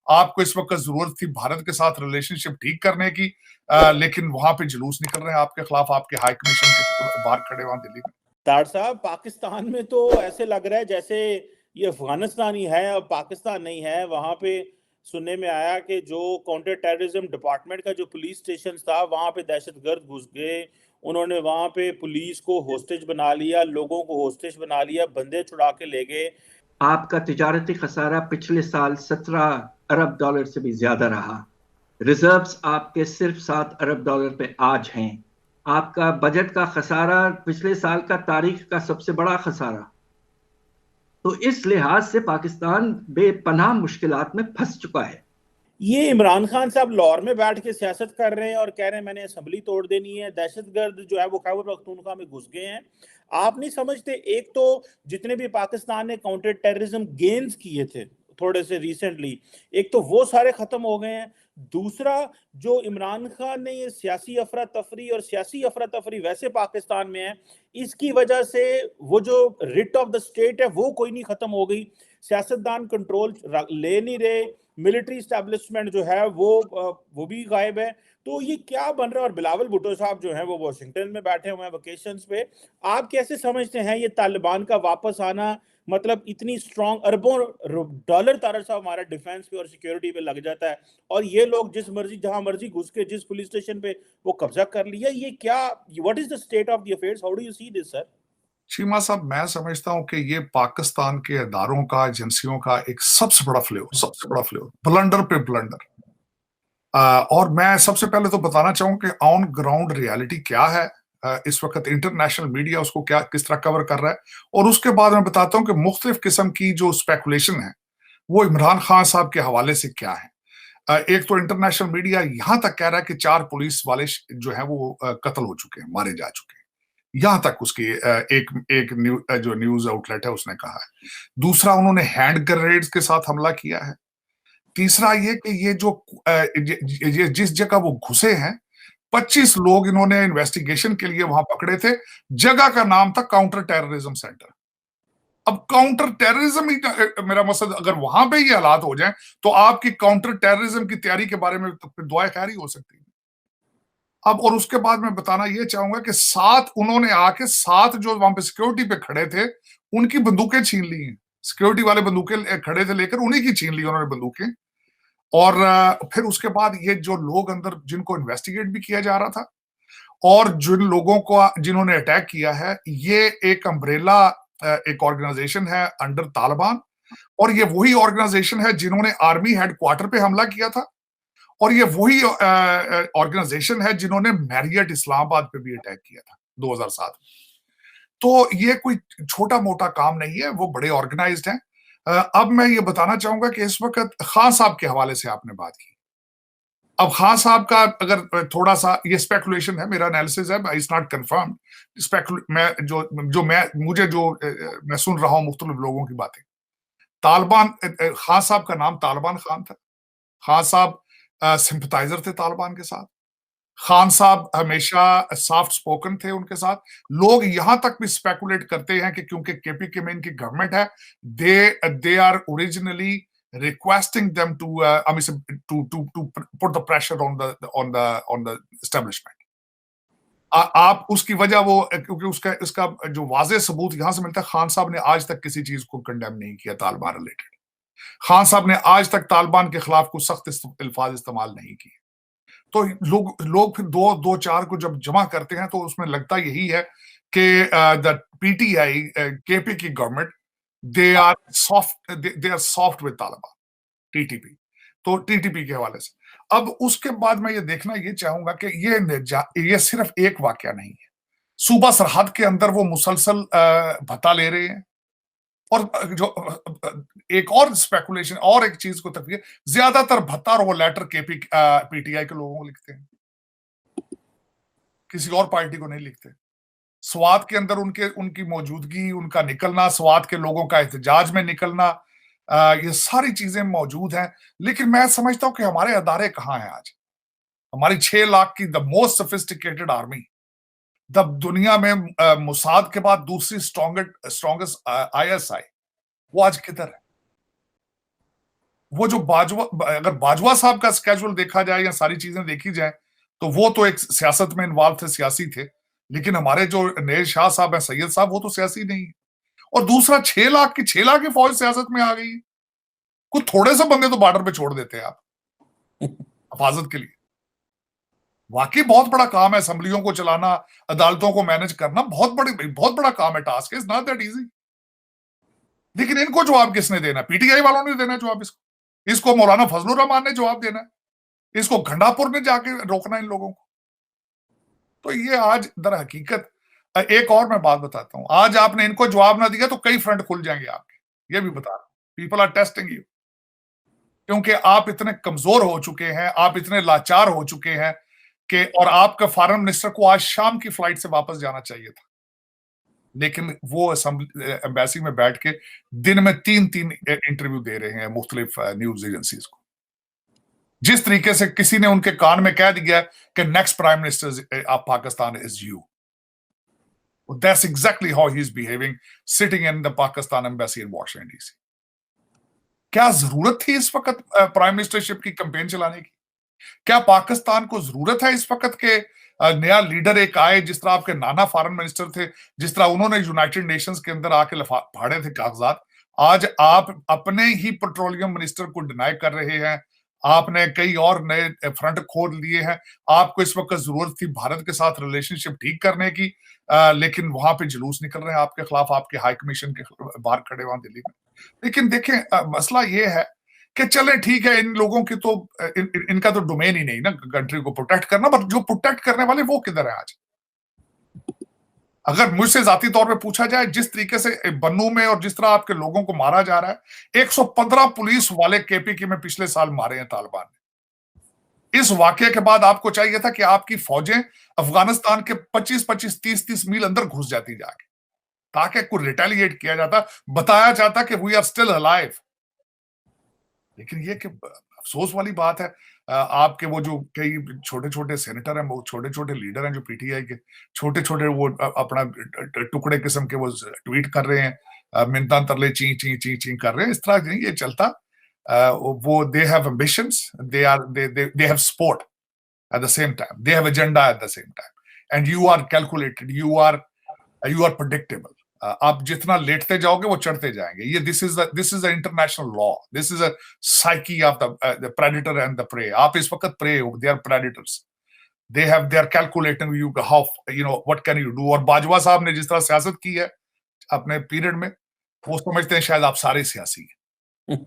आपको इस वक्त जरूरत थी भारत के साथ रिलेशनशिप ठीक करने की, लेकिन वहां पे जुलूस निकल रहे हैं आपके खिलाफ, आपके हाई कमीशन के बाहर खड़े वहां दिल्ली में। तार साहब, पाकिस्तान में तो ऐसे लग रहा है जैसे ये अफगानिस्तान ही है और पाकिस्तान नहीं है। वहां पे सुनने में आया कि जो काउंटर टेररिज्म डिपार्टमेंट का जो पुलिस स्टेशन था, वहां पे दहशतगर्द घुस गए। उन्होंने वहां पे पुलिस को होस्टेज बना लिया, लोगों को होस्टेज बना लिया, बंदे छुड़ा के ले गए। आपका तिजारती खसारा पिछले साल 17 अरब डॉलर से भी ज्यादा रहा। रिजर्व्स आपके सिर्फ 7 अरब डॉलर पे आज हैं। आपका बजट का खसारा पिछले साल का तारीख का सबसे बड़ा खसारा। तो इस लिहाज से पाकिस्तान बेपनाह मुश्किलात में फंस चुका है। ये इमरान खान साहब लाहौर में बैठ के सियासत कर रहे हैं और कह रहे हैं मैंने असेंबली तोड़ देनी है, दहशतगर्द जो है वो खैबर पख्तूनख्वा में घुस गए हैं। आप नहीं समझते, एक तो जितने भी पाकिस्तान ने काउंटर टेररिज्म गेन्स किए थे थोड़े से रिसेंटली, एक तो वो सारे खत्म हो गए हैं। दूसरा, जो इमरान खान ने ये सियासी अफरा तफरी, और सियासी अफरा तफरी वैसे पाकिस्तान में है, इसकी वजह से वो जो रिट ऑफ द स्टेट है वो कोई नहीं खत्म हो गई। सियासतदान कंट्रोल ले नहीं रहे, मिलिट्री स्टैब्लिशमेंट जो है वो भी गायब है। तो ये क्या बन रहा है? और बिलावल भुट्टो साहब जो हैं वो वॉशिंगटन में बैठे हुए हैं वेकेशंस पे। आप कैसे समझते हैं ये तालिबान का वापस आना? मतलब इतनी स्ट्रॉन्ग अरबों डॉलर तारा साहब हमारा डिफेंस पे और सिक्योरिटी पे लग जाता है, और ये लोग जिस मर्जी जहां मर्जी घुस के जिस पुलिस स्टेशन पे वो कब्जा कर लिया। ये क्या, what is the state of the affairs? How do you see this sir? Cheema साहब, मैं समझता हूं कि ये पाकिस्तान के इदारों का, एजेंसियों का एक सबसे बड़ा फ्लेवर, ब्लंडर पे ब्लंडर। और मैं सबसे पहले तो बताना चाहूं कि ऑन ग्राउंड रियलिटी क्या है। इस वक्त इंटरनेशनल मीडिया उसको क्या किस तरह कवर कर रहा है, और उसके बाद मैं बताता हूं कि मुख्तलिफ किस्म की जो स्पेकुलेशन है वो इमरान खान साहब के हवाले से क्या है। एक तो इंटरनेशनल मीडिया यहां तक कह रहा है कि 4 पुलिस वाले जो है वो कत्ल हो चुके हैं, मारे जा चुके हैं। यहां तक उसकी जो न्यूज आउटलेट है उसने कहा है। दूसरा, उन्होंने हैंड ग्रेनेड्स के साथ हमला किया है। तीसरा ये कि ये जो ये जिस जगह वो घुसे हैं, 25 लोग इन्होंने इन्वेस्टिगेशन के लिए वहां पकड़े थे। जगह का नाम था काउंटर टेररिज्म सेंटर। अब काउंटर टेररिज्म ही मेरा मकसद, अगर वहां पे ये हालात हो जाएं तो आपकी काउंटर टेररिज्म की तैयारी के बारे में तो दुआ खैर ही हो सकती है। अब और उसके बाद मैं बताना ये चाहूंगा कि 7 उन्होंने आके 7 जो वहां पे सिक्योरिटी पे खड़े थे उनकी बंदूकें छीन ली हैं। सिक्योरिटी वाले बंदूकें खड़े थे लेकर, उन्हीं की छीन ली उन्होंने बंदूकें। और फिर उसके बाद ये जो लोग अंदर जिनको इन्वेस्टिगेट भी किया जा रहा था, और जिन लोगों को जिन्होंने अटैक किया है, ये एक अम्ब्रेला एक ऑर्गेनाइजेशन है अंडर तालिबान, और ये वही ऑर्गेनाइजेशन है जिन्होंने आर्मी हेडक्वार्टर पे हमला किया था, और ये वही ऑर्गेनाइजेशन है जिन्होंने मैरियट इस्लामाबाद पे भी अटैक किया था 2007 में। तो ये कोई छोटा मोटा काम नहीं है, वो बड़े ऑर्गेनाइज्ड हैं। अब मैं ये बताना चाहूंगा कि इस वक्त खान साहब के हवाले से आपने बात की। अब खान साहब का अगर थोड़ा सा, ये स्पेकुलेशन है, मेरा एनालिसिस है, इट्स नॉट कंफर्म्ड। मैं मैं सुन रहा हूं मुख्तलिफ लोगों की बातें। तालिबान, खान साहब का नाम तालिबान खान था। खान साहब सिंपथाइजर थे तालिबान के साथ। खान साहब हमेशा सॉफ्ट स्पोकन थे उनके साथ। लोग यहां तक भी स्पेकुलेट करते हैं कि क्योंकि केपीके में इनकी गवर्नमेंट है, they are originally requesting them to put the pressure on the establishment. आप उसकी वजह वो, क्योंकि इसका जो वाज़ेह सबूत यहां से मिलता है, खान साहब ने आज तक किसी चीज को कंडेम नहीं किया तालिबान रिलेटेड। खान साहब ने आज तक तालिबान के खिलाफ कुछ सख्त अल्फाज इस्तेमाल नहीं किए। तो लोग फिर दो चार को जब जमा करते हैं तो उसमें लगता यही है कि द पीटीआई, केपी की government, they are soft with Taliban, TTP. तो टीटीपी के हवाले से अब उसके बाद मैं ये देखना ये चाहूंगा कि ये सिर्फ एक वाकया नहीं है। सूबा सरहद के अंदर वो मुसलसल भत्ता ले रहे हैं। और जो एक और स्पेकुलेशन और एक चीज को तकवीर, ज्यादातर भत्ता और वो लेटर केपी पीटीआई के लोगों को लिखते हैं, किसी और पार्टी को नहीं लिखते। स्वात के अंदर उनकी मौजूदगी, उनका निकलना, स्वात के लोगों का एहतजाज में निकलना, ये सारी चीजें मौजूद हैं। लेकिन मैं समझता हूं कि हमारे अदारे कहां हैं आज। हमारी 6 लाख की the most sophisticated army, the दुनिया में मुसाद के बाद दूसरी स्ट्रॉन्गेस्ट आईएसआई, वो आज किधर है? वो जो बाजवा, अगर बाजवा साहब का स्केड्यूल देखा जाए या सारी चीजें देखी जाए तो वो तो एक सियासत में इन्वॉल्व थे, सियासी थे, लेकिन हमारे जो नए शाह साहब हैं, सैयद साहब, वो तो सियासी नहीं है। और दूसरा 6 लाख की फौज सियासत में आ गई है। कुछ थोड़े से बंदे तो बॉर्डर पे छोड़ देते हैं आप हिफाजत के लिए। वाकई बहुत बड़ा काम है असेंबलियों को चलाना, अदालतों को मैनेज करना, बहुत बड़ा काम है, task is not that easy. लेकिन इनको जवाब किसने देना? पीटीआई वालों ने देना जवाब इसको मौलाना फजलुर रहमान ने जवाब देना है, इसको घंडापुर ने जाके रोकना इन लोगों को। तो ये आज दर हकीकत, एक और मैं बात बताता हूं, आज आपने इनको जवाब ना दिया तो कई फ्रंट खुल जाएंगे आपके, ये भी बता रहा हूं। पीपल आर टेस्टिंग यू, क्योंकि आप इतने कमजोर हो चुके हैं, आप इतने लाचार हो चुके हैं कि, और आपका फॉरेन मिनिस्टर को आज शाम की फ्लाइट से वापस जाना चाहिए था, लेकिन वो एम्बेसी में बैठ के दिन में 3-3 इंटरव्यू दे रहे हैं मुख्तलिफ न्यूज एजेंसीज को। जिस तरीके से किसी ने उनके कान में कह दिया कि next prime minister of Pakistan is you, that's exactly how he is behaving sitting in the Pakistan embassy in Washington DC. क्या जरूरत थी इस वक्त प्राइम मिनिस्टरशिप की कैंपेन चलाने की? क्या पाकिस्तान को जरूरत है इस वक्त के नया लीडर एक आए, जिस तरह आपके नाना फॉरेन मिनिस्टर थे, जिस तरह उन्होंने यूनाइटेड नेशंस के अंदर आके फाड़े थे कागजात, आज आप अपने ही पेट्रोलियम मिनिस्टर को डिनाई कर रहे हैं। आपने कई और नए फ्रंट खोल लिए हैं। आपको इस वक्त जरूरत थी भारत के साथ रिलेशनशिप ठीक करने की, लेकिन वहां पे जुलूस निकल रहे हैं आपके खिलाफ, आपके हाई कमीशन के बाहर खड़े वहां दिल्ली में। लेकिन देखें, मसला ये है कि चले ठीक है, इन लोगों की तो इनका तो डोमेन ही नहीं ना कंट्री को प्रोटेक्ट करना, पर जो प्रोटेक्ट करने वाले वो किधर है आज? अगर मुझसे जाती तौर पे पूछा जाए, जिस तरीके से बन्नू में और जिस तरह आपके लोगों को मारा जा रहा है, 115 पुलिस वाले केपीके में पिछले साल मारे हैं तालिबान ने। इस वाकये के बाद आपको चाहिए था कि आपकी फौजें अफगानिस्तान के 25-25, 30-30 मील अंदर घुस जाती जाके, ताकि कोई रिटेलिएट किया जाता, बताया जाता कि वी आर स्टिल अलाइव। लेकिन ये कि अफसोस वाली बात है, आपके वो जो कई छोटे छोटे सेनेटर हैं, वो छोटे छोटे लीडर हैं जो पीटीआई के, छोटे छोटे वो अपना टुकड़े किस्म के वो ट्वीट कर रहे हैं, मिन्नतां तरले ची ची ची ची कर रहे हैं। इस तरह नहीं ये चलता। वो they have ambitions, they have sport at the same time, they have agenda at the same time, and you are calculated, you are predictable. आप जितना लेटते जाओगे वो चढ़ते जाएंगे। ये this is the international law, this is a psyche of the predator and the prey. आप इस वक्त प्रे हो, they are predators, they are calculating you how what can you do. और बाजवा साहब ने जिस तरह सियासत की है अपने पीरियड में, वो समझते हैं शायद आप सारे सियासी हैं।